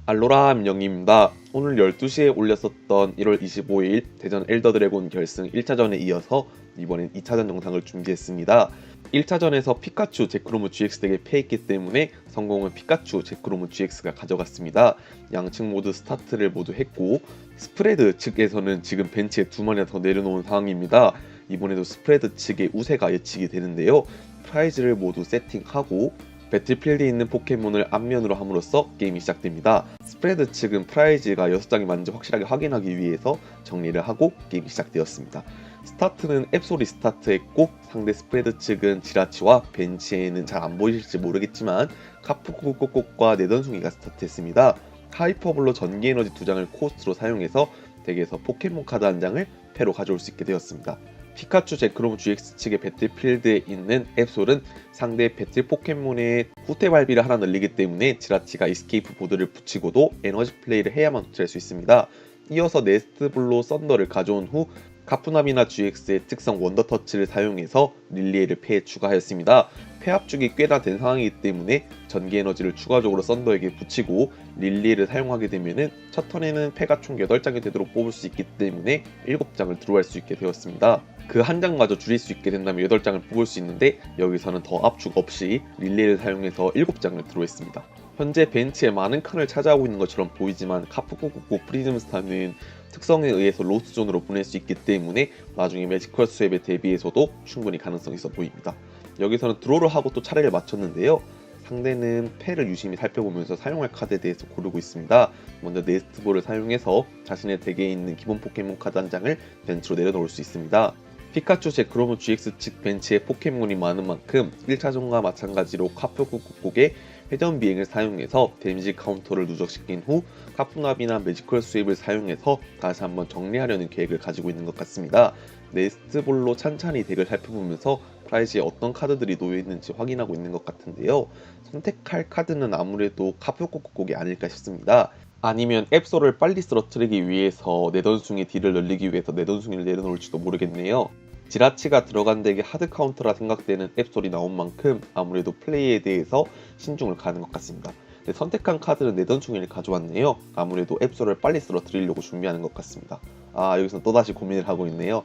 알로라 민영입니다. 오늘 12시에 올렸었던 1월 25일 대전 엘더 드래곤 결승 1차전에 이어서 이번엔 2차전 영상을 준비했습니다. 1차전에서 피카츄 제크로무 GX 덱에 패했기 때문에 성공은 피카츄 제크로무 GX가 가져갔습니다. 양측 모두 스타트를 모두 했고 스프레드 측에서는 지금 벤치에 두 마리나 더 내려놓은 상황입니다. 이번에도 스프레드 측의 우세가 예측이 되는데요. 프라이즈를 모두 세팅하고 배틀필드에 있는 포켓몬을 앞면으로 함으로써 게임이 시작됩니다. 스프레드 측은 프라이즈가 6장이 맞는지 확실하게 확인하기 위해서 정리를 하고 게임이 시작되었습니다. 스타트는 앱소리 스타트했고 상대 스프레드 측은 지라치와 벤치에는 잘 안 보이실지 모르겠지만 카푸코코코과 네던숭이가 스타트했습니다. 하이퍼블로 전기에너지 2장을 코스트로 사용해서 덱에서 포켓몬 카드 1장을 패로 가져올 수 있게 되었습니다. 피카츄 제크로무 GX 측의 배틀필드에 있는 앱솔은 상대 배틀 포켓몬의 후퇴 발비를 하나 늘리기 때문에 지라치가 이스케이프 보드를 붙이고도 에너지 플레이를 해야만 후퇴할 수 있습니다. 이어서 네스트블로 썬더를 가져온 후 카푸나미나 GX의 특성 원더터치를 사용해서 릴리에를 패에 추가하였습니다. 패압축이 꽤나 된 상황이기 때문에 전기 에너지를 추가적으로 썬더에게 붙이고 릴리에를 사용하게 되면 첫 턴에는 패가 총 8장이 되도록 뽑을 수 있기 때문에 7장을 드로우할 수 있게 되었습니다. 그 한 장마저 줄일 수 있게 된다면 8장을 뽑을 수 있는데 여기서는 더 압축 없이 릴리에를 사용해서 7장을 드로우했습니다. 현재 벤치에 많은 칸을 차지하고 있는 것처럼 보이지만 카푸코코코 프리즘스타는 특성에 의해서 로스존으로 보낼 수 있기 때문에 나중에 매지컬 수앱에 대비해서도 충분히 가능성이 있어 보입니다. 여기서는 드로우를 하고 또 차례를 맞췄는데요. 상대는 패를 유심히 살펴보면서 사용할 카드에 대해서 고르고 있습니다. 먼저 네스트볼을 사용해서 자신의 덱에 있는 기본 포켓몬 카드 한 장을 벤치로 내려놓을 수 있습니다. 피카츄 제크로무 GX 측 벤치에 포켓몬이 많은 만큼 1차전과 마찬가지로 카푸코코코의 회전 비행을 사용해서 데미지 카운터를 누적시킨 후 카푸나비나 매지컬 수입을 사용해서 다시 한번 정리하려는 계획을 가지고 있는 것 같습니다. 네스트볼로 찬찬히 덱을 살펴보면서 프라이즈에 어떤 카드들이 놓여있는지 확인하고 있는 것 같은데요. 선택할 카드는 아무래도 카푸코코코이 아닐까 싶습니다. 아니면 앱소를 빨리 쓰러뜨리기 위해서 네던숭이 딜을 늘리기 위해서 네던숭이를 내려놓을지도 모르겠네요. 지라치가 들어간 덱의 하드 카운터라 생각되는 앱솔이 나온 만큼 아무래도 플레이에 대해서 신중을 가는 것 같습니다. 선택한 카드는 네던숭이를 가져왔네요. 아무래도 앱솔을 빨리 쓰러뜨리려고 준비하는 것 같습니다. 여기서 또다시 고민을 하고 있네요.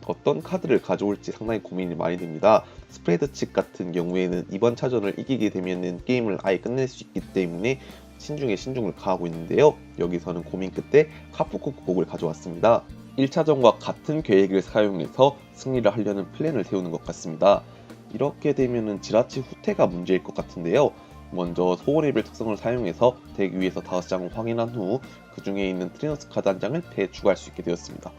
어떤 카드를 가져올지 상당히 고민이 많이 됩니다. 스프레드 측 같은 경우에는 이번 차전을 이기게 되면 게임을 아예 끝낼 수 있기 때문에 신중에 신중을 가하고 있는데요. 여기서는 고민 끝에 카푸코코를 가져왔습니다. 1차전과 같은 계획을 사용해서 승리를 하려는 플랜을 세우는 것 같습니다. 이렇게 되면 지라치 후퇴가 문제일 것 같은데요. 먼저 소원의별 특성을 사용해서 덱 위에서 5장을 확인한 후 그 중에 있는 트리너스 카드 한 장을 패에 추가할 수 있게 되었습니다.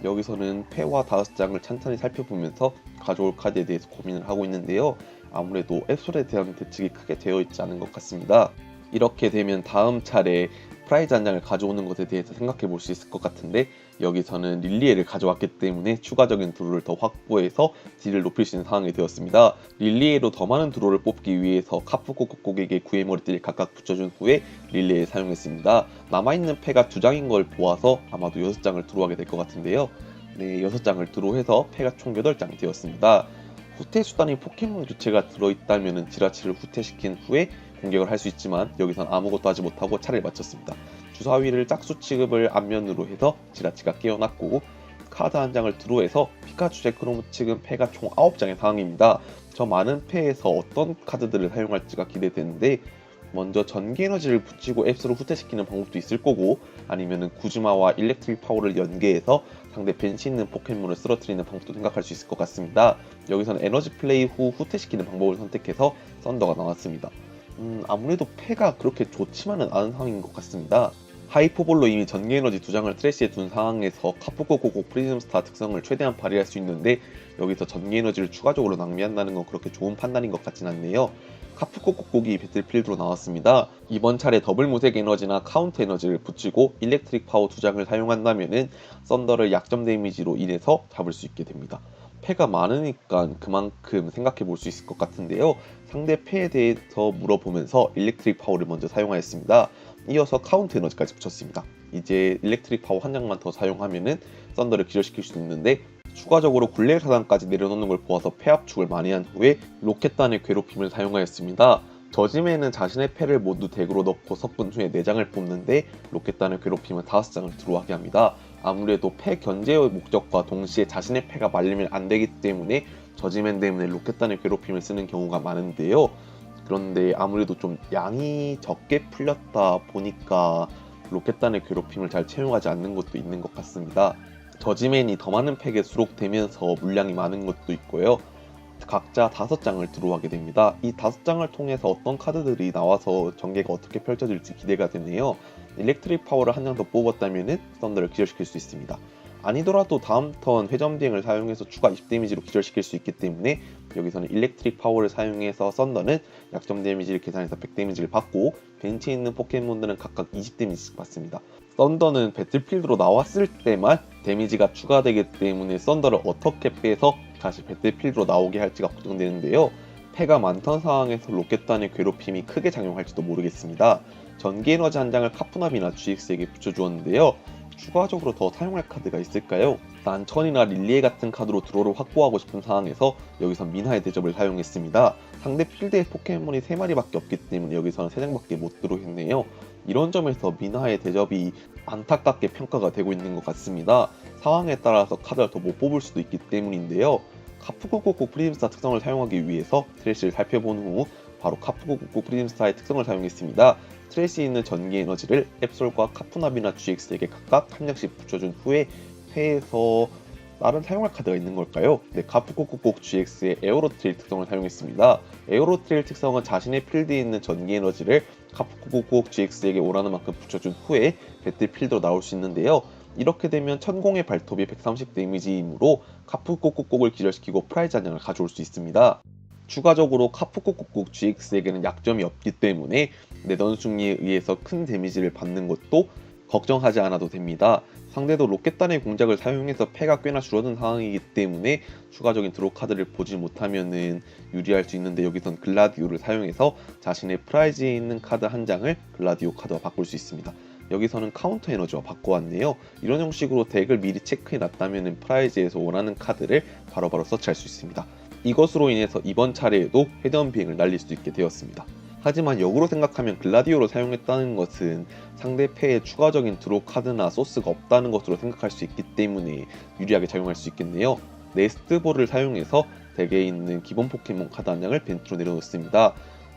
여기서는 패와 5장을 찬찬히 살펴보면서 가져올 카드에 대해서 고민을 하고 있는데요. 아무래도 앱솔에 대한 대책이 크게 되어 있지 않은 것 같습니다. 이렇게 되면 다음 차례 프라이즈 한 장을 가져오는 것에 대해서 생각해 볼 수 있을 것 같은데 여기서는 릴리에를 가져왔기 때문에 추가적인 드로우를 더 확보해서 딜을 높일 수 있는 상황이 되었습니다. 릴리에로 더 많은 드로우를 뽑기 위해서 카푸코코에게 구의 머리띠를 각각 붙여준 후에 릴리에를 사용했습니다. 남아있는 패가 2장인 걸 보아서 아마도 6장을 드로우하게 될 것 같은데요. 네, 6장을 드로우해서 패가 총 8장이 되었습니다. 후퇴 수단인 포켓몬 교체가 들어있다면 지라치를 후퇴시킨 후에 공격을 할 수 있지만 여기선 아무것도 하지 못하고 차례를 마쳤습니다. 주사위를 짝수 취급을 앞면으로 해서 지라치가 깨어났고 카드 한 장을 드로우해서 피카츄 제크로무 측은 패가 총 9장의 상황입니다. 저 많은 패에서 어떤 카드들을 사용할지가 기대되는데 먼저 전기 에너지를 붙이고 앱스로 후퇴시키는 방법도 있을 거고 아니면은 구즈마와 일렉트릭 파워를 연계해서 상대 벤시 있는 포켓몬을 쓰러뜨리는 방법도 생각할 수 있을 것 같습니다. 여기서는 에너지 플레이 후 후퇴시키는 방법을 선택해서 썬더가 나왔습니다. 아무래도 패가 그렇게 좋지만은 않은 상황인 것 같습니다. 하이퍼볼로 이미 전기에너지 2장을 트래시에 둔 상황에서 카푸코코코 프리즘스타 특성을 최대한 발휘할 수 있는데 여기서 전기에너지를 추가적으로 낭비한다는 건 그렇게 좋은 판단인 것 같진 않네요. 카푸코코코기 배틀필드로 나왔습니다. 이번 차례 더블 무색 에너지나 카운트 에너지를 붙이고 일렉트릭 파워 2장을 사용한다면은 썬더를 약점 데미지로 인해서 잡을 수 있게 됩니다. 패가 많으니까 그만큼 생각해 볼 수 있을 것 같은데요. 상대 패에 대해서 물어보면서 일렉트릭 파워를 먼저 사용하였습니다. 이어서 카운트 에너지까지 붙였습니다. 이제 일렉트릭 파워 한 장만 더 사용하면은 썬더를 기절시킬 수 있는데 추가적으로 굴레 사단까지 내려놓는 걸 보아서 패압축을 많이 한 후에 로켓단의 괴롭힘을 사용하였습니다. 저지맨은 자신의 패를 모두 덱으로 넣고 섞은 후에 4장을 뽑는데 로켓단을 괴롭히면 5장을 들어가게 합니다. 아무래도 패 견제의 목적과 동시에 자신의 패가 말리면 안 되기 때문에 저지맨 때문에 로켓단을 괴롭힘을 쓰는 경우가 많은데요. 그런데 아무래도 좀 양이 적게 풀렸다 보니까 로켓단의 괴롭힘을 잘 채용하지 않는 것도 있는 것 같습니다. 저지맨이 더 많은 팩에 수록되면서 물량이 많은 것도 있고요. 각자 5장을 들어가게 됩니다. 이 5장을 통해서 어떤 카드들이 나와서 전개가 어떻게 펼쳐질지 기대가 되네요. 일렉트릭 파워를 한 장 더 뽑았다면 썬더를 기절시킬 수 있습니다. 아니더라도 다음 턴 회전 비행을 사용해서 추가 20 데미지로 기절시킬 수 있기 때문에 여기서는 일렉트릭 파워를 사용해서 썬더는 약점 데미지를 계산해서 100 데미지를 받고 벤치에 있는 포켓몬들은 각각 20 데미지씩 받습니다. 썬더는 배틀필드로 나왔을 때만 데미지가 추가되기 때문에 썬더를 어떻게 빼서 다시 배틀필드로 나오게 할지가 걱정되는데요. 패가 많던 상황에서 로켓단의 괴롭힘이 크게 작용할지도 모르겠습니다. 전기에너지 한 장을 카푸나비나 GX에게 붙여주었는데요. 추가적으로 더 사용할 카드가 있을까요? 난천이나 릴리에 같은 카드로 드로우를 확보하고 싶은 상황에서 여기선 민하의 대접을 사용했습니다. 상대 필드에 포켓몬이 3마리밖에 없기 때문에 여기서는 3장밖에 못 들어오겠네요. 이런 점에서 민하의 대접이 안타깝게 평가가 되고 있는 것 같습니다. 상황에 따라서 카드를 더 못 뽑을 수도 있기 때문인데요. 카푸고고고 프리즘스타 특성을 사용하기 위해서 트래쉬를 살펴본 후 바로 카푸고고고 프리즘스타의 특성을 사용했습니다. 트래쉬에 있는 전기 에너지를 앱솔과 카푸나비나 GX에게 각각 한 장씩 붙여준 후에 패에서 다른 사용할 카드가 있는 걸까요? 네, 카푸코코콕 GX의 에어로트릴 특성을 사용했습니다. 에어로트릴 특성은 자신의 필드에 있는 전기 에너지를 카푸코코콕 GX에게 오라는 만큼 붙여준 후에 배틀필드로 나올 수 있는데요. 이렇게 되면 천공의 발톱이 130 데미지이므로 카푸코코콕을 기절시키고 프라이즈 한 장을 가져올 수 있습니다. 추가적으로 카푸코코콕 GX에게는 약점이 없기 때문에 내던숭이에 의해서 큰 데미지를 받는 것도 걱정하지 않아도 됩니다. 상대도 로켓단의 공작을 사용해서 패가 꽤나 줄어든 상황이기 때문에 추가적인 드로 카드를 보지 못하면 유리할 수 있는데 여기선 글라디오를 사용해서 자신의 프라이즈에 있는 카드 한 장을 글라디오 카드와 바꿀 수 있습니다. 여기서는 카운터 에너지와 바꿔왔네요. 이런 형식으로 덱을 미리 체크해 놨다면 프라이즈에서 원하는 카드를 바로바로 서치할 수 있습니다. 이것으로 인해서 이번 차례에도 회전 비행을 날릴 수 있게 되었습니다. 하지만 역으로 생각하면 글라디오를 사용했다는 것은 상대 패에 추가적인 드로 카드나 소스가 없다는 것으로 생각할 수 있기 때문에 유리하게 작용할 수 있겠네요. 네스트볼을 사용해서 덱에 있는 기본 포켓몬 카드 한 장을 벤트로 내려놓습니다.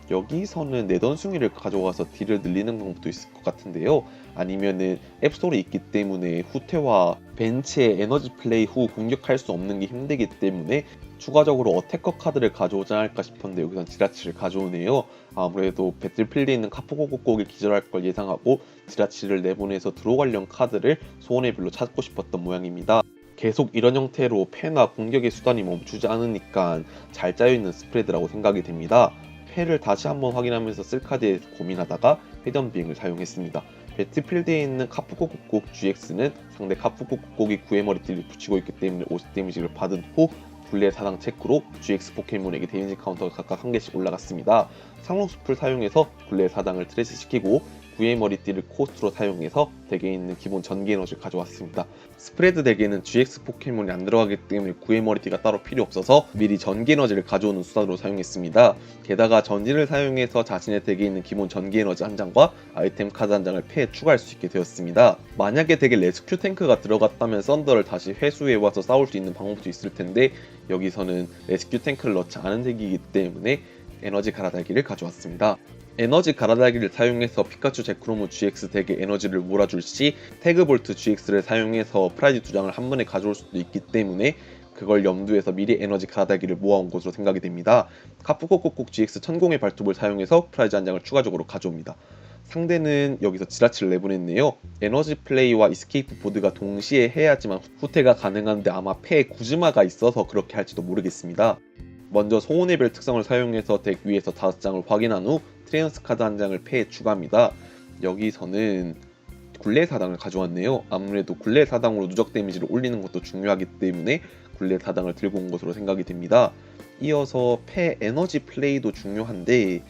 여기서는 내던숭이를 가져와서 딜을 늘리는 방법도 있을 것 같은데요. 아니면은 앱솔이 있기 때문에 후퇴와 벤치의 에너지 플레이 후 공격할 수 없는 게 힘들기 때문에 추가적으로 어태커 카드를 가져오자 할까 싶었는데 여기선 지라치를 가져오네요. 아무래도 배틀필드에 있는 카푸고고고를 기절할 걸 예상하고 지라치를 내보내서 드로 관련 카드를 소원의 별로 찾고 싶었던 모양입니다. 계속 이런 형태로 패나 공격의 수단이 멈추지 않으니까 잘 짜여있는 스프레드라고 생각이 됩니다. 패를 다시 한번 확인하면서 쓸 카드에 고민하다가 회전 비행을 사용했습니다. 배틀필드에 있는 카푸고고곡 GX는 상대 카푸고고곡이 9의 머리띠를 붙이고 있기 때문에 50 데미지를 받은 후 굴레 사당 체크로 GX 포켓몬에게 데미지 카운터가 각각 한 개씩 올라갔습니다. 상록숲을 사용해서 굴레 사당을 트레스시키고 9의 머리띠를 코스트로 사용해서 덱에 있는 기본 전기 에너지를 가져왔습니다. 스프레드 덱에는 GX 포켓몬이 안 들어가기 때문에 9의 머리띠가 따로 필요 없어서 미리 전기 에너지를 가져오는 수단으로 사용했습니다. 게다가 전진을 사용해서 자신의 덱에 있는 기본 전기 에너지 한 장과 아이템 카드 한 장을 패에 추가할 수 있게 되었습니다. 만약에 덱에 레스큐 탱크가 들어갔다면 썬더를 다시 회수해와서 싸울 수 있는 방법도 있을 텐데 여기서는 레스큐 탱크를 넣지 않은 덱이기 때문에 에너지 갈아달기를 가져왔습니다. 에너지 갈아달기를 사용해서 피카츄 제크로무 GX 덱에 에너지를 몰아줄 시 태그볼트 GX를 사용해서 프라이즈 2장을 한 번에 가져올 수도 있기 때문에 그걸 염두에서 미리 에너지 갈아달기를 모아온 것으로 생각이 됩니다. 카푸코코콕 GX 천공의 발톱을 사용해서 프라이즈 한 장을 추가적으로 가져옵니다. 상대는 여기서 지라치를 내보냈네요. 에너지 플레이와 이스케이프 보드가 동시에 해야지만 후퇴가 가능한데 아마 패에 구즈마가 있어서 그렇게 할지도 모르겠습니다. 먼저 소원의 별 특성을 사용해서 덱 위에서 5장을 확인한 후 트레이너스 카드 한 장을 패에 추가합니다. 여기서는 굴레 사당을 가져왔네요. 아무래도 굴레 사당으로 누적 데미지를 올리는 것도 중요하기 때문에 굴레 사당을 들고 온 것으로 생각이 됩니다. 이어서 패 에너지 플레이도 중요한데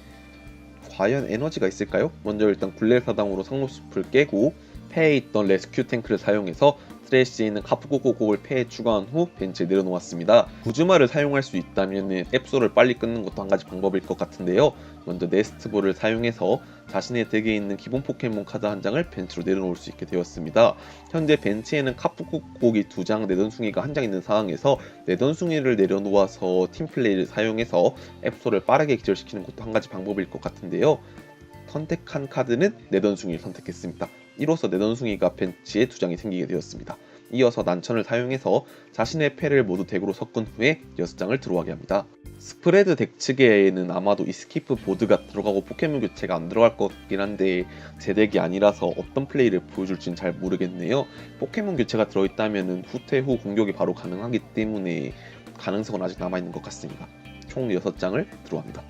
과연 에너지가 있을까요? 먼저 일단 굴레 사당으로 상록숲을 깨고 패에 있던 레스큐 탱크를 사용해서 트레시에 있는 카프코코곡을 패에 추가한 후 벤치에 내려놓았습니다. 구즈마를 사용할 수 있다면 앱소를 빨리 끊는 것도 한 가지 방법일 것 같은데요. 먼저 네스트볼을 사용해서 자신의 덱에 있는 기본 포켓몬 카드 한 장을 벤치로 내려놓을 수 있게 되었습니다. 현재 벤치에는 카프코곡이 2장, 내던숭이가 한 장 있는 상황에서 내던숭이를 내려놓아서 팀플레이를 사용해서 앱소를 빠르게 기절시키는 것도 한 가지 방법일 것 같은데요. 선택한 카드는 내던숭이를 선택했습니다. 이로써 내던숭이가 벤치에 2장이 생기게 되었습니다. 이어서 난천을 사용해서 자신의 패를 모두 덱으로 섞은 후에 6장을 들어가게 합니다. 스프레드 덱 측에는 아마도 이스키프 보드가 들어가고 포켓몬 교체가 안 들어갈 것 같긴 한데 제 덱이 아니라서 어떤 플레이를 보여줄지는 잘 모르겠네요. 포켓몬 교체가 들어있다면 후퇴 후 공격이 바로 가능하기 때문에 가능성은 아직 남아있는 것 같습니다. 총 6장을 들어갑니다.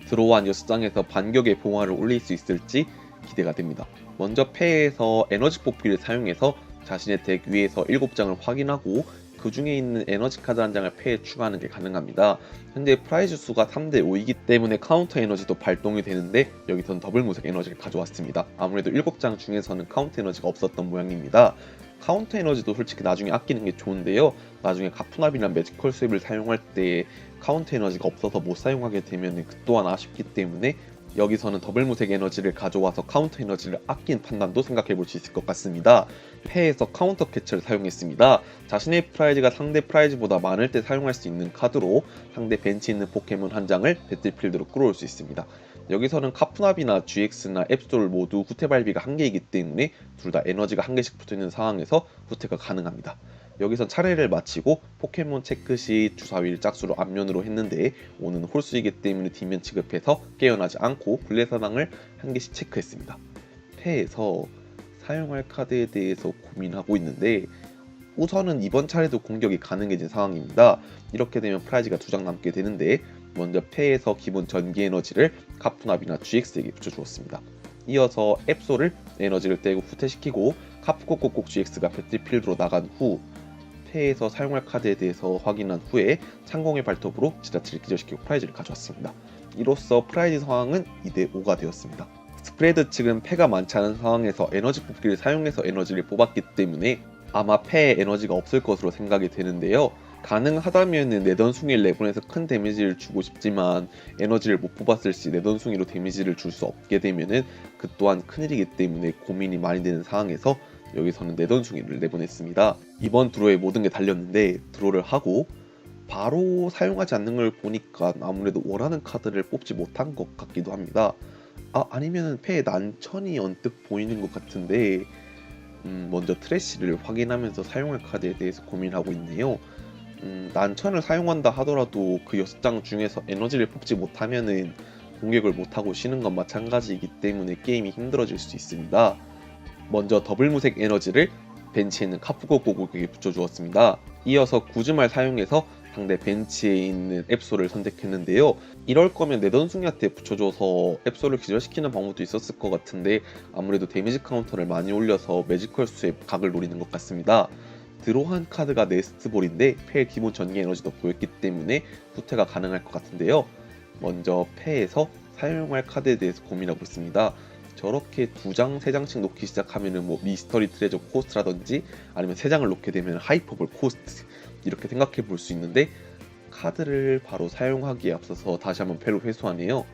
드로우한 6장에서 반격의 봉화를 올릴 수 있을지 기대가 됩니다. 먼저 패에서 에너지 뽑기를 사용해서 자신의 덱 위에서 7장을 확인하고 그 중에 있는 에너지 카드 한 장을 패에 추가하는 게 가능합니다. 현재 프라이즈 수가 3대 5이기 때문에 카운터 에너지도 발동이 되는데 여기서는 더블 무색 에너지를 가져왔습니다. 아무래도 7장 중에서는 카운터 에너지가 없었던 모양입니다. 카운터 에너지도 솔직히 나중에 아끼는 게 좋은데요. 나중에 가프납이나 매지컬 스왑을 사용할 때 카운터 에너지가 없어서 못 사용하게 되면 그 또한 아쉽기 때문에 여기서는 더블 무색 에너지를 가져와서 카운터 에너지를 아낀 판단도 생각해 볼 수 있을 것 같습니다. 패에서 카운터 캐처를 사용했습니다. 자신의 프라이즈가 상대 프라이즈보다 많을 때 사용할 수 있는 카드로 상대 벤치에 있는 포켓몬 한 장을 배틀필드로 끌어올 수 있습니다. 여기서는 카프납이나 GX나 앱솔 모두 후퇴 발비가 1개이기 때문에 둘 다 에너지가 1개씩 붙어있는 상황에서 후퇴가 가능합니다. 여기선 차례를 마치고 포켓몬 체크 시 주사위를 짝수로 앞면으로 했는데 오는 홀수이기 때문에 뒷면 취급해서 깨어나지 않고 블레사당을 1개씩 체크했습니다. 패에서 사용할 카드에 대해서 고민하고 있는데 우선은 이번 차례도 공격이 가능해진 상황입니다. 이렇게 되면 프라이즈가 2장 남게 되는데 먼저 패에서 기본 전기 에너지를 카프납이나 GX에게 붙여주었습니다. 이어서 앱솔을 에너지를 떼고 후퇴시키고 카프코코콕 GX가 배틀필드로 나간 후 패에서 사용할 카드에 대해서 확인한 후에 창공의 발톱으로 지라치를 기절시키고 프라이즈를 가져왔습니다. 이로써 프라이즈 상황은 2대 5가 되었습니다. 스프레드 측은 패가 많지 않은 상황에서 에너지 뽑기를 사용해서 에너지를 뽑았기 때문에 아마 패에 에너지가 없을 것으로 생각이 되는데요. 가능하다면 내던숭이를 내보내서 큰 데미지를 주고 싶지만 에너지를 못 뽑았을 시 내던숭이로 데미지를 줄 수 없게 되면은 그 또한 큰일이기 때문에 고민이 많이 되는 상황에서 여기서는 내던숭이를 내보냈습니다. 이번 드로에 모든 게 달렸는데 드로를 하고 바로 사용하지 않는 걸 보니까 아무래도 원하는 카드를 뽑지 못한 것 같기도 합니다. 아니면 패에 난천이 언뜻 보이는 것 같은데 먼저 트래쉬를 확인하면서 사용할 카드에 대해서 고민하고 있네요. 난천을 사용한다 하더라도 그 6장 중에서 에너지를 뽑지 못하면은 공격을 못하고 쉬는 건 마찬가지이기 때문에 게임이 힘들어질 수 있습니다. 먼저 더블 무색 에너지를 벤치에 있는 카프코코곡에게 붙여주었습니다. 이어서 구즈말 사용해서 상대 벤치에 있는 앱솔을 선택했는데요. 이럴 거면 내던숭이한테 붙여줘서 앱솔을 기절시키는 방법도 있었을 것 같은데 아무래도 데미지 카운터를 많이 올려서 매지컬 수의 각을 노리는 것 같습니다. 드로한 카드가 네스트볼인데 패의 기본 전기 에너지도 보였기 때문에 후퇴가 가능할 것 같은데요. 먼저 패에서 사용할 카드에 대해서 고민하고 있습니다. 저렇게 2장, 3장씩 놓기 시작하면은 미스터리 트레저 코스트라든지 아니면 3장을 놓게 되면 하이퍼볼 코스트 이렇게 생각해 볼 수 있는데 카드를 바로 사용하기에 앞서서 다시 한번 패로 회수하네요.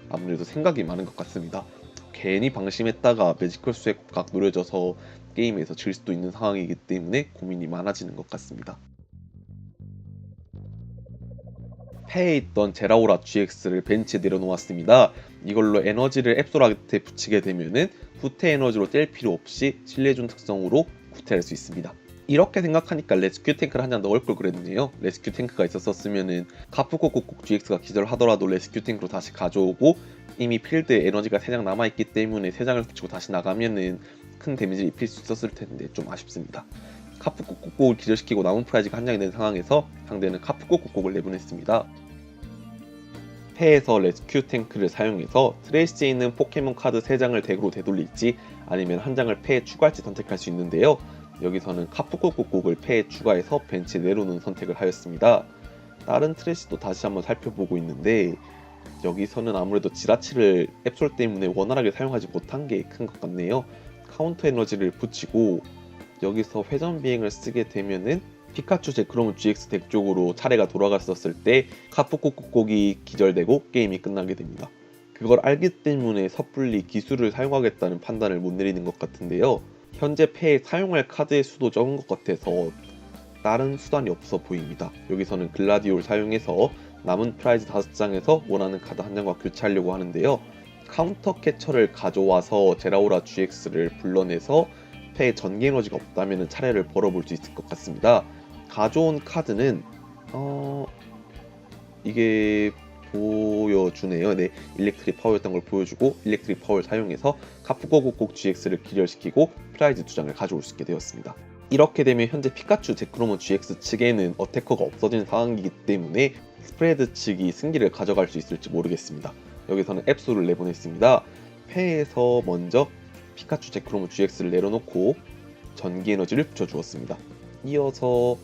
아무래도 생각이 많은 것 같습니다. 괜히 방심했다가 매지컬 수의 각 노려져서 게임에서 질 수도 있는 상황이기 때문에 고민이 많아지는 것 같습니다. 패에 있던 제라오라 GX를 벤치에 내려놓았습니다. 이걸로 에너지를 앱솔한테 붙이게 되면은 후퇴 에너지로 뗄 필요 없이 실내준 특성으로 후퇴할 수 있습니다. 이렇게 생각하니까 레스큐 탱크를 한 장 넣을 걸 그랬네요. 레스큐 탱크가 있었으면은 카프코코콕 GX가 기절하더라도 레스큐 탱크로 다시 가져오고 이미 필드에 에너지가 3장 남아있기 때문에 3장을 붙이고 다시 나가면은 큰 데미지를 입힐 수 있었을 텐데 좀 아쉽습니다. 카프코코콕을 기절시키고 남은 프라이즈가 한 장이 된 상황에서 상대는 카프코코콕을 내보냈습니다. 패에서 레스큐 탱크를 사용해서 트레이스에 있는 포켓몬 카드 3장을 덱으로 되돌릴지 아니면 한 장을 패에 추가할지 선택할 수 있는데요. 여기서는 카프코코콕을 패에 추가해서 벤치에 내려놓는 선택을 하였습니다. 다른 트레이스도 다시 한번 살펴보고 있는데 여기서는 아무래도 지라치를 앱솔 때문에 원활하게 사용하지 못한 게 큰 것 같네요. 카운터 에너지를 붙이고 여기서 회전 비행을 쓰게 되면은 피카츄 제크로무 GX 덱 쪽으로 차례가 돌아갔었을 때 카푸코코콕이 기절되고 게임이 끝나게 됩니다. 그걸 알기 때문에 섣불리 기술을 사용하겠다는 판단을 못 내리는 것 같은데요. 현재 패에 사용할 카드의 수도 적은 것 같아서 다른 수단이 없어 보입니다. 여기서는 글라디올 사용해서 남은 프라이즈 5장에서 원하는 카드 한 장과 교체하려고 하는데요. 카운터 캐처를 가져와서 제라오라 GX를 불러내서 패에 전기 에너지가 없다면 차례를 벌어볼 수 있을 것 같습니다. 가져온 카드는 이게 보여주네요. 네, 일렉트릭 파워였던 걸 보여주고 일렉트릭 파워를 사용해서 카푸코코콕 GX를 기절시키고 프라이즈 2장을 가져올 수 있게 되었습니다. 이렇게 되면 현재 피카츄 제크로모 GX 측에는 어태커가 없어진 상황이기 때문에 스프레드 측이 승기를 가져갈 수 있을지 모르겠습니다. 여기서는 앱소를 내보냈습니다. 패에서 먼저 피카츄 제크로모 GX를 내려놓고 전기 에너지를 붙여주었습니다. 이어서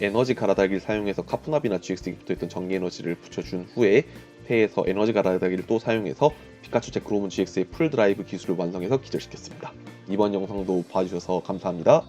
에너지 갈아달기를 사용해서 카푸나비나 GX에 붙어있던 전기 에너지를 붙여준 후에 패에서 에너지 갈아달기를 또 사용해서 피카츄 제크로모 GX의 풀 드라이브 기술을 완성해서 기절시켰습니다. 이번 영상도 봐주셔서 감사합니다.